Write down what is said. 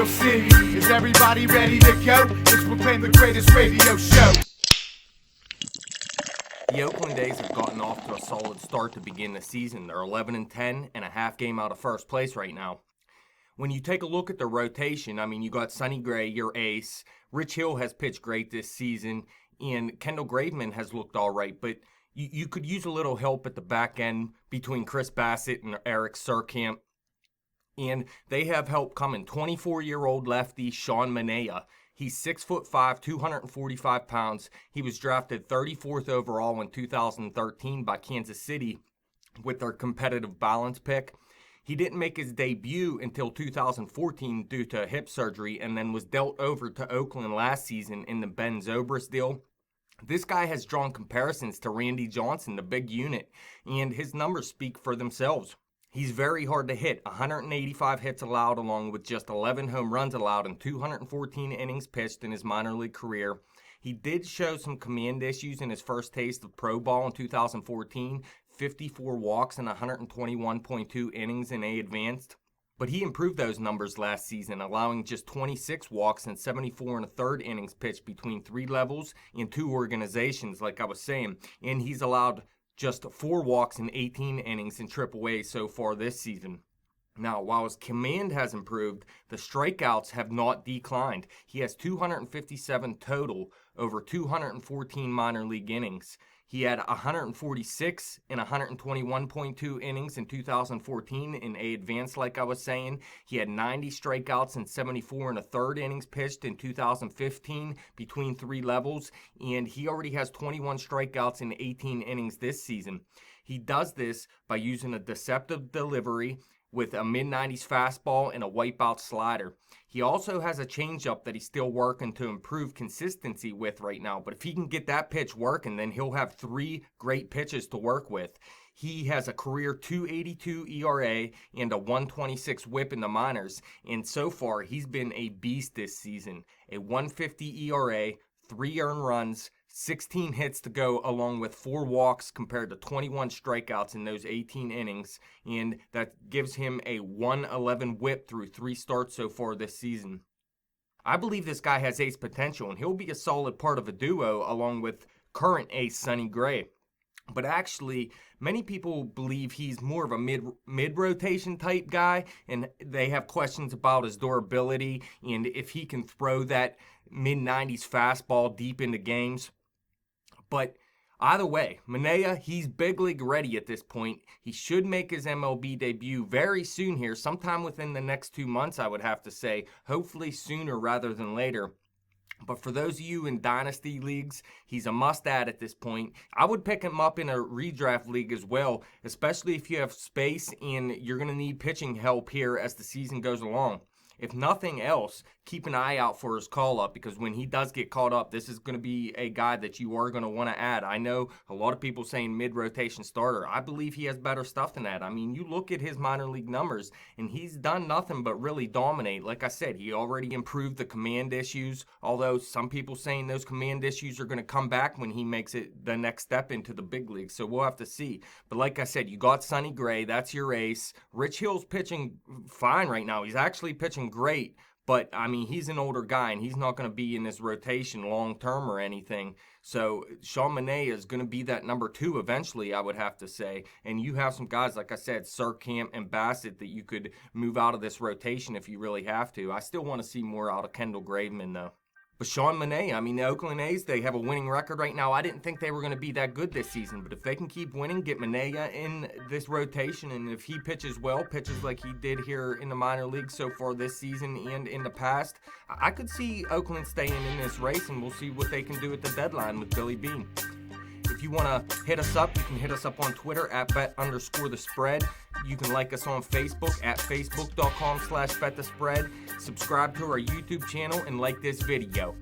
Steel City. Is everybody ready to go? It's Proclaim the greatest radio show. The Oakland A's have gotten off to a solid start to begin the season. They're 11-10 and a half game out of first place right now. When you take a look at the rotation, I mean, you got Sonny Gray, your ace. Rich Hill has pitched great this season, and Kendall Graveman has looked all right, but you could use a little help at the back end between Chris Bassett and Eric Surkamp. And they have help coming. 24-year-old lefty Sean Manaea. He's 6'5", 245 pounds. He was drafted 34th overall in 2013 by Kansas City with their competitive balance pick. He didn't make his debut until 2014 due to hip surgery, and then was dealt over to Oakland last season in the Ben Zobrist deal. This guy has drawn comparisons to Randy Johnson, the big unit, and his numbers speak for themselves. He's very hard to hit, 185 hits allowed along with just 11 home runs allowed in 214 innings pitched in his minor league career. He did show some command issues in his first taste of pro ball in 2014, 54 walks and 121.2 innings in A advanced. But he improved those numbers last season, allowing just 26 walks and 74 and a third innings pitched between 3 levels in 2 organizations, like I was saying. And he's allowed just 4 walks in 18 innings in AAA so far this season. Now, while his command has improved, the strikeouts have not declined. He has 257 total over 214 minor league innings. He had 146 and 121.2 innings in 2014 in A advanced, like I was saying. He had 90 strikeouts and 74 and a third innings pitched in 2015 between 3 levels, and he already has 21 strikeouts in 18 innings this season. He does this by using a deceptive delivery with a mid-90s fastball and a wipeout slider. He also has a changeup that he's still working to improve consistency with right now. But if he can get that pitch working, then he'll have 3 great pitches to work with. He has a career 2.82 ERA and a 1.26 whip in the minors. And so far, he's been a beast this season. A 1.50 ERA, 3 earned runs, 16 hits to go, along with 4 walks compared to 21 strikeouts in those 18 innings, and that gives him a 1.11 whip through 3 starts so far this season. I believe this guy has ace potential, and he'll be a solid part of a duo along with current ace Sonny Gray. But actually, many people believe he's more of a mid-rotation type guy, and they have questions about his durability and if he can throw that mid-90s fastball deep into games. But either way, Manaea, he's big league ready at this point. He should make his MLB debut very soon here, sometime within the next 2 months, I would have to say. Hopefully sooner rather than later. But for those of you in dynasty leagues, he's a must-add at this point. I would pick him up in a redraft league as well, especially if you have space and you're going to need pitching help here as the season goes along. If nothing else, keep an eye out for his call-up, because when he does get called up, this is going to be a guy that you are going to want to add. I know a lot of people saying mid-rotation starter. I believe he has better stuff than that. I mean, you look at his minor league numbers, and he's done nothing but really dominate. Like I said, he already improved the command issues, although some people saying those command issues are going to come back when he makes it the next step into the big league. So we'll have to see. But like I said, you got Sonny Gray. That's your ace. Rich Hill's pitching fine right now. He's actually pitching great, but I mean, he's an older guy and he's not going to be in this rotation long term or anything. So Sean Manaea is going to be that number 2 eventually, I would have to say. And you have some guys, like I said, Surkamp and Bassett, that you could move out of this rotation if you really have to. I still want to see more out of Kendall Graveman though. But Sean Manaea, I mean, the Oakland A's, they have a winning record right now. I didn't think they were going to be that good this season, but if they can keep winning, get Manaea in this rotation, and if he pitches well, pitches like he did here in the minor leagues so far this season and in the past, I could see Oakland staying in this race, and we'll see what they can do at the deadline with Billy Beane. If you want to hit us up, you can hit us up on Twitter at bet_the_spread. You can like us on Facebook at facebook.com/betthespread. Subscribe to our YouTube channel and like this video.